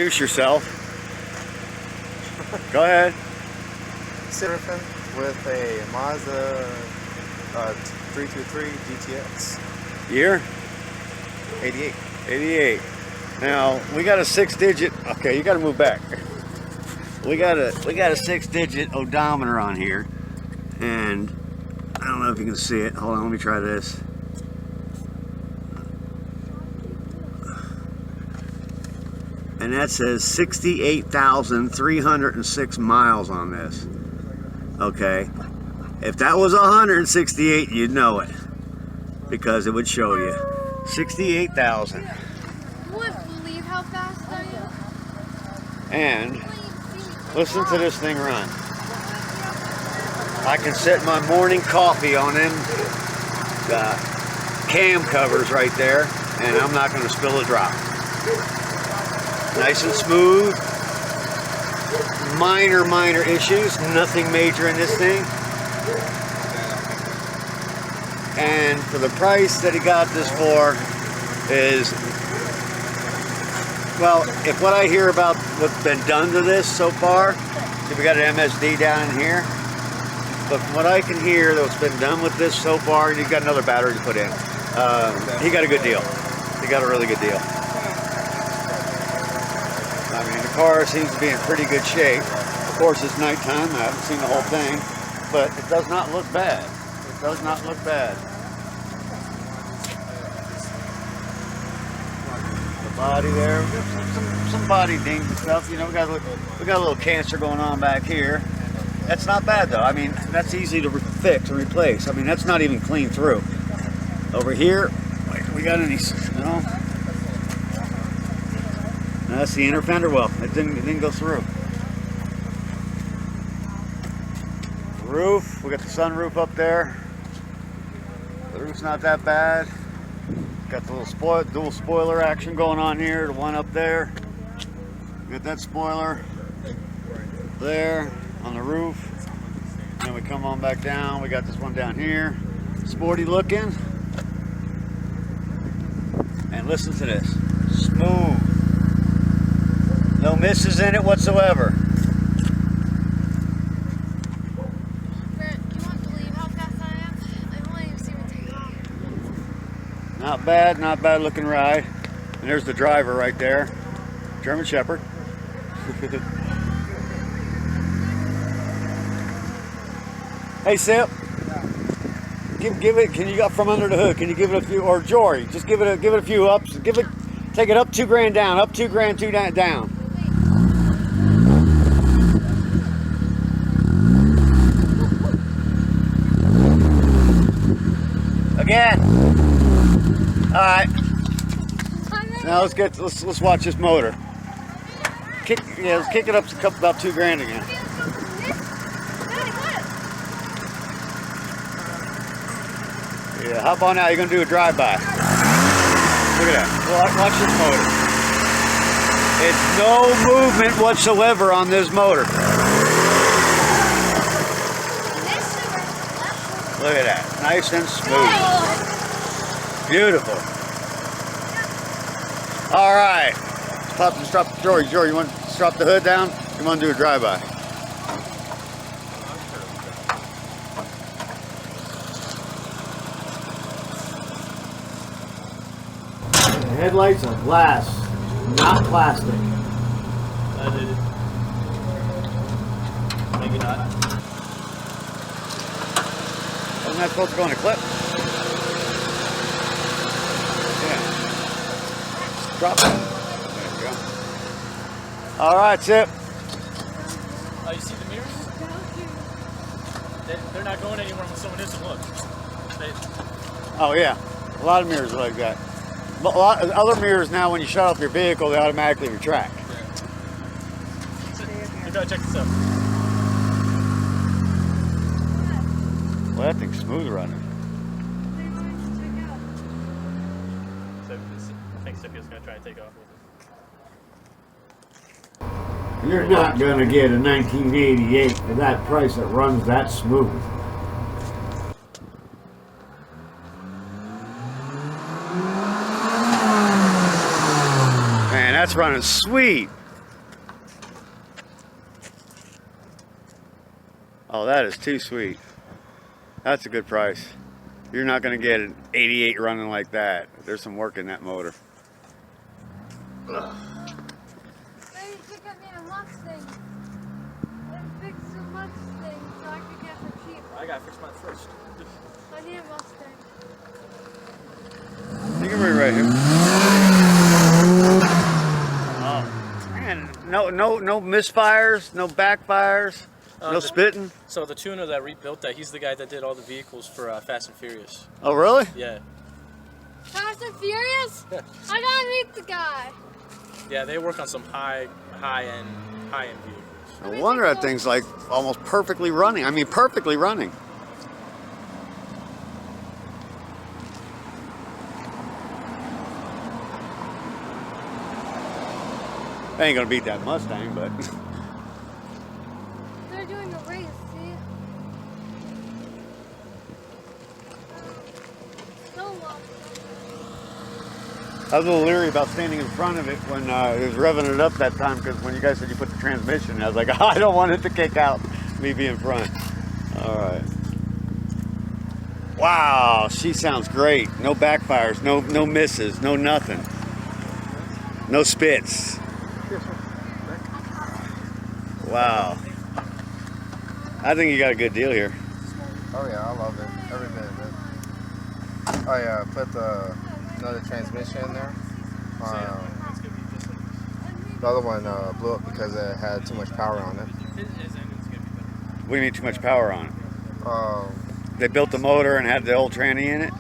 introduce yourself. Go ahead. Griffin with a Mazda 323 GTX. Year? 88. 88. Now we got a 6-digit. Okay, you got to move back. We got a 6-digit odometer on here, and I don't know if you can see it. Hold on, let me try this. And that says 68,306 miles on this. Okay, if that was 168, you'd know it, because it would show you 68,000. You wouldn't believe how fast I am. And listen to this thing run. I can set my morning coffee on them cam covers right there, and I'm not going to spill a drop. Nice and smooth. Minor issues. Nothing major in this thing. And for the price that he got this for is, well, if what I hear about what's been done to this so far, see, we got an MSD down in here, but from what I can hear, what's been done with this so far, and he's got another battery to put in, he got a good deal. He got a really good deal. I mean, the car seems to be in pretty good shape. Of course, it's nighttime. I haven't seen the whole thing, but it does not look bad. It does not look bad. The body there, some body dings and stuff. You know, we got a little cancer going on back here. That's not bad though. I mean, that's easy to fix and replace. I mean, that's not even clean through. Over here, like, we got any, you know. That's the inner fender well. It didn't go through. Roof, we got the sunroof up there. The roof's not that bad. Got the little dual spoiler action going on here. The one up there. Got that spoiler there on the roof. And we come on back down. We got this one down here. Sporty looking. And listen to this. Smooth. No misses in it whatsoever. Brett, you won't believe how fast I am. I won't even see me take off. Not bad looking ride. And there's the driver right there. German Shepherd. Hey Sip. Give it, can you got from under the hood, can you give it a few, or Jory, just give it a few ups, take it up $2,000 down, up $2,000, down. Again. All right. Now let's watch this motor. Let's kick it up to about $2,000 again. Yeah, hop on out. You're gonna do a drive-by. Look at that. Watch this motor. It's no movement whatsoever on this motor. Look at that. Nice and smooth. Beautiful. All right. Let's drop Jory, you want to drop the hood down? You want to do a drive-by? The headlights are glass, not plastic. Maybe not. Wasn't that supposed to go in a clip? Yeah. Drop it. There we go. All right, Chip. You see the mirrors? They're not going anywhere when someone isn't. Look. Oh yeah, a lot of mirrors are like that. But a lot of other mirrors now, when you shut off your vehicle, they automatically retract. Yeah. You gotta check this out. Well, that thing's smooth running. So I think Scipio's gonna try and take off with it. You're not gonna get a 1988 for that price that runs that smooth. Man, that's running sweet. Oh, that is too sweet. That's a good price. You're not going to get an 88 running like that. There's some work in that motor. Maybe you could get me a Mustang and fix the Mustang so I could get for cheap. I gotta fix mine first. I need a Mustang. You can read right here. Oh, man, no misfires, no backfires, no the- spitting. So the tuner that rebuilt that, he's the guy that did all the vehicles for Fast and Furious. Oh, really? Yeah. Fast and Furious? Yeah. I gotta meet the guy. Yeah, they work on some high-end vehicles. No wonder that thing's like almost perfectly running. I mean, perfectly running. I ain't gonna beat that Mustang, but They're doing a race, see? So long. I was a little leery about standing in front of it when it was revving it up that time, because when you guys said you put the transmission in, I was like, I don't want it to kick out, me being front. All right. Wow, she sounds great. No backfires, no misses, no nothing. No spits. Wow. I think you got a good deal here. Oh yeah, I love it. Every bit of it. I put another transmission in there. The other one blew up because it had too much power on it. We need too much power on it. They built the motor and had the old tranny in it.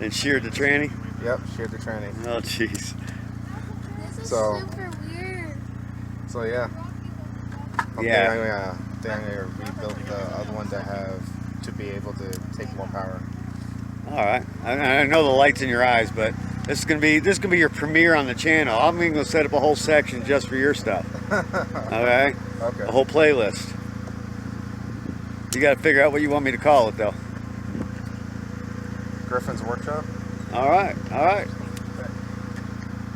And sheared the tranny. Yep, sheared the tranny. Oh, jeez. This is So- super weird. So yeah. Yeah. I'm gonna rebuild the other one to be able to take more power. All right. I know the light's in your eyes, but this is gonna be your premiere on the channel. I'm even gonna set up a whole section just for your stuff. Okay. Okay. A whole playlist. You got to figure out what you want me to call it, though. Griffin's Workshop. All right. All right.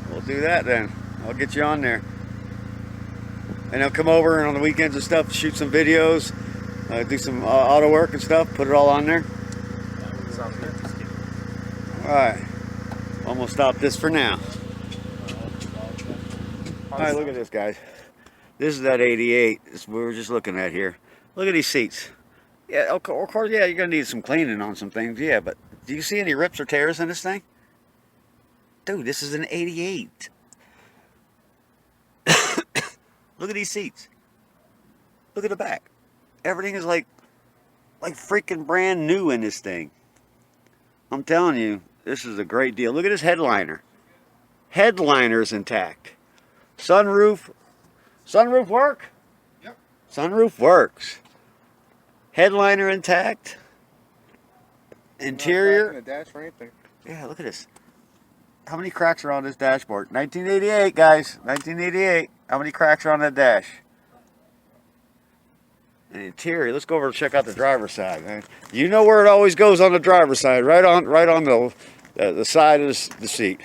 We'll do that then. I'll get you on there. And I'll come over and on the weekends and stuff, shoot some videos, do some auto work and stuff, put it all on there. Sounds good. All right. I'm going to stop this for now. All right, look at this, guys. This is that 88 we were just looking at here. Look at these seats. Yeah, of course, yeah, you're going to need some cleaning on some things, yeah, but do you see any rips or tears in this thing? Dude, this is an 88. Look at these seats. Look at the back. Everything is like freaking brand new in this thing. I'm telling you, this is a great deal. Look at this headliner. Headliner's intact. Sunroof work? Yep. Sunroof works. Headliner intact. Interior. The dash or anything. Yeah, look at this. How many cracks are on this dashboard? 1988, guys. 1988. How many cracks are on that dash? And interior. Let's go over and check out the driver's side, man. You know where it always goes on the driver's side, right on the side of the seat.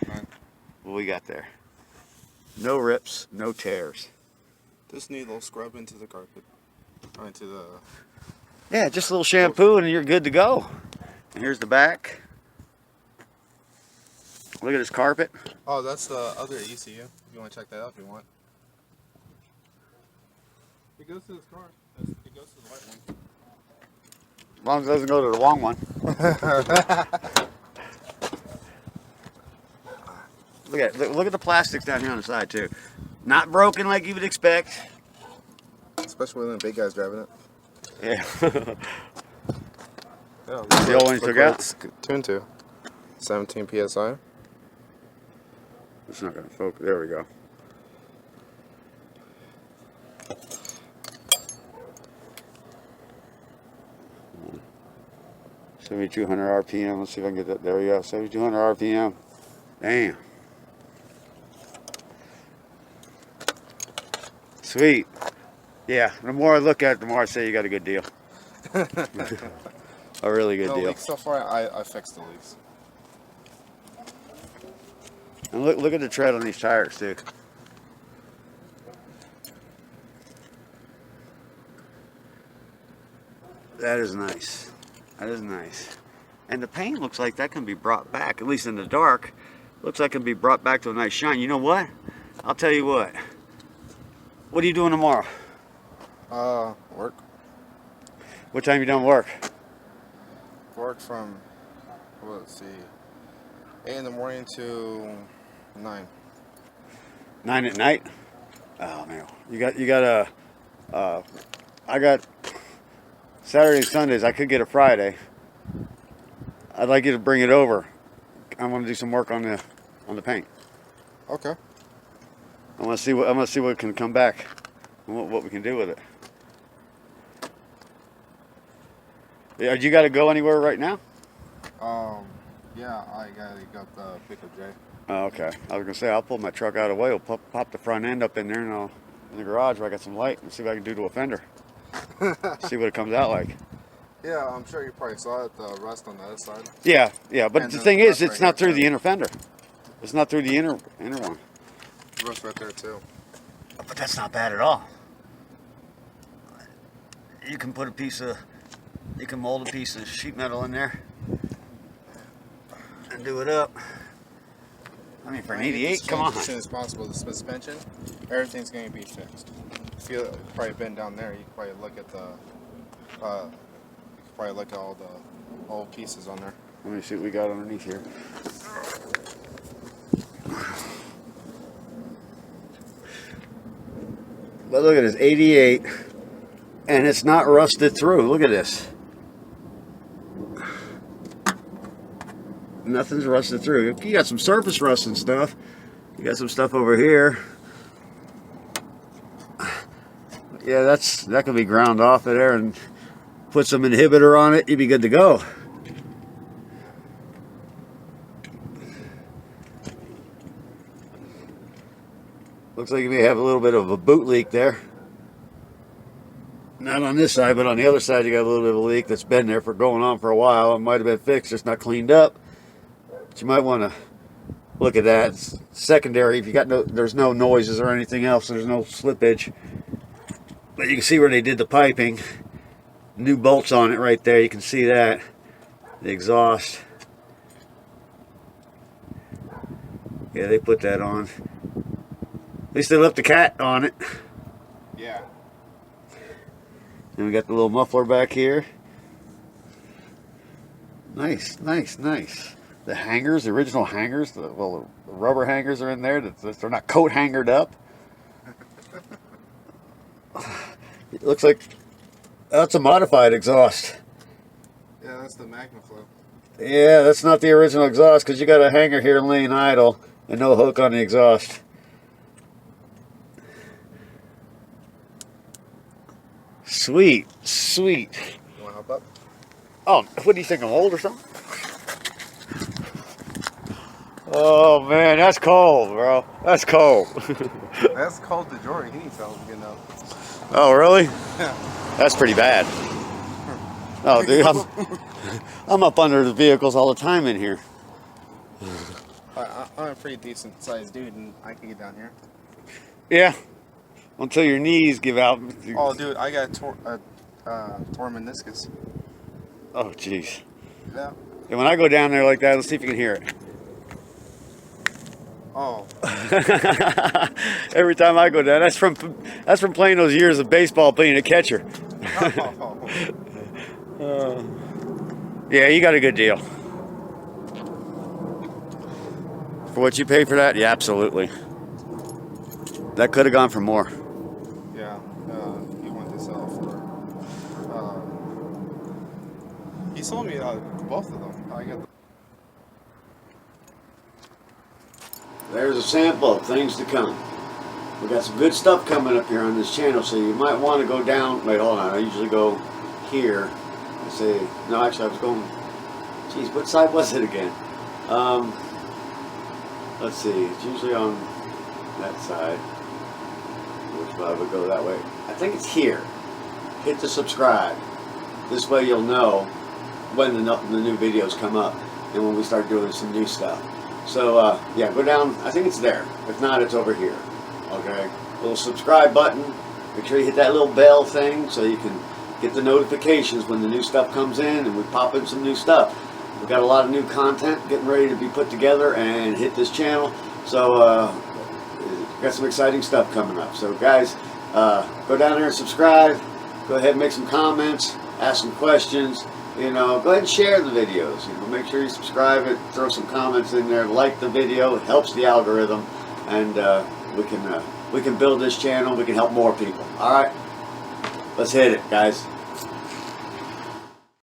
Right. What we got there? No rips, no tears. Just need a little scrub into the carpet. Or into the. Yeah, just a little shampoo and you're good to go. And here's the back. Look at this carpet. Oh, that's the other ECU. If you want to check that out, if you want. It goes to this car. It goes to the white one. As long as it doesn't go to the wrong one. Look at the plastics down here on the side too. Not broken like you would expect. Especially when the big guy's driving it. Yeah. Yeah, The old one you took out? It's tuned to 17 psi. It's not gonna focus. There we go. $7,200 RPM. Let's see if I can get that. There we go. 7,200 RPM. Damn. Sweet. Yeah. The more I look at it, the more I say you got a good deal. A really good No deal. leaks so far. I fixed the leaks. And look at the tread on these tires too. That is nice. That is nice. And the paint looks like that can be brought back, at least in the dark. Looks like it can be brought back to a nice shine. You know what? I'll tell you what. What are you doing tomorrow? Work. What time you done work? Work from, well, let's see, 8 in the morning to 9. 9 at night? Oh man, I got Saturday and Sundays. I could get a Friday. I'd like you to bring it over. I want to do some work on the paint. Okay. I want to see what can come back, and what we can do with it. Yeah, you got to go anywhere right now? Yeah, I gotta go pick up Jay. Oh, okay. I was gonna say I'll pull my truck out of the way. We'll pop the front end up in there, and I'll in the garage where I got some light, and see what I can do to a fender. See what it comes out like. Yeah, I'm sure you probably saw it, the rust on the other side. Yeah, yeah. But And the the thing is, rust it's right not here, through the too. inner fender. It's not through the inner one. Rust right there too. But that's not bad at all. You can put you can mold a piece of sheet metal in there and do it up. I mean, for an 88, come on. As soon as possible, the suspension, everything's going to be fixed. If you probably been down there, you can probably look at all the old pieces on there. Let me see what we got underneath here. But look at this, 88, and it's not rusted through. Look at this. Nothing's rusted through. You got some surface rust and stuff. You got some stuff over here. Yeah, that can be ground off of there and put some inhibitor on it. You'd be good to go. Looks like you may have a little bit of a boot leak there. Not on this side, but on the other side you got a little bit of a leak that's been there for going on for a while. It might have been fixed, just not cleaned up. But you might want to look at that. It's secondary. If you got there's no noises or anything else, there's no slippage. But you can see where they did the piping. New bolts on it right there. You can see that. The exhaust. Yeah, they put that on. At least they left the cat on it. Yeah. And we got the little muffler back here. Nice, nice, nice. The hangers, the original hangers, the rubber hangers are in there. They're not coat hangered up. It looks like that's a modified exhaust. Yeah, that's the MagnaFlow. Yeah, that's not the original exhaust because you got a hanger here laying idle and no hook on the exhaust. Sweet, sweet. You want to help up? Oh, what do you think? I'm old or something? Oh man, that's cold, bro. That's cold. That's cold to Jory. He needs help getting up. Oh, really? Yeah. That's pretty bad. Oh, dude, I'm up under the vehicles all the time in here. I'm a pretty decent sized dude, and I can get down here. Yeah, until your knees give out. Oh, dude, I got torn meniscus. Oh, jeez. Yeah. And when I go down there like that, let's see if you can hear it. Oh. Every time I go down, that's from playing those years of baseball, being a catcher. Yeah, you got a good deal. For what you pay for that, yeah, absolutely. That could have gone for more. Yeah. He wanted to sell for. He sold me both of them. I got. There's a sample of things to come. We got some good stuff coming up here on this channel, so you might want to go down. Wait, hold on. I usually go here. I say no. Actually, I was going. Geez, what side was it again? Let's see. It's usually on that side. Which way I would go that way? I think it's here. Hit the subscribe. This way you'll know when the new videos come up and when we start doing some new stuff. So yeah, go down. I think it's there. If not, it's over here. Okay. Little subscribe button. Make sure you hit that little bell thing so you can get the notifications when the new stuff comes in, and we pop in some new stuff. We've got a lot of new content getting ready to be put together and hit this channel. So got some exciting stuff coming up. So guys, go down there and subscribe. Go ahead and make some comments, ask some questions. You know, go ahead and share the videos. You know, make sure you subscribe it, throw some comments in there, like the video. It helps the algorithm, and we can build this channel. We can help more people. All right, let's hit it, guys.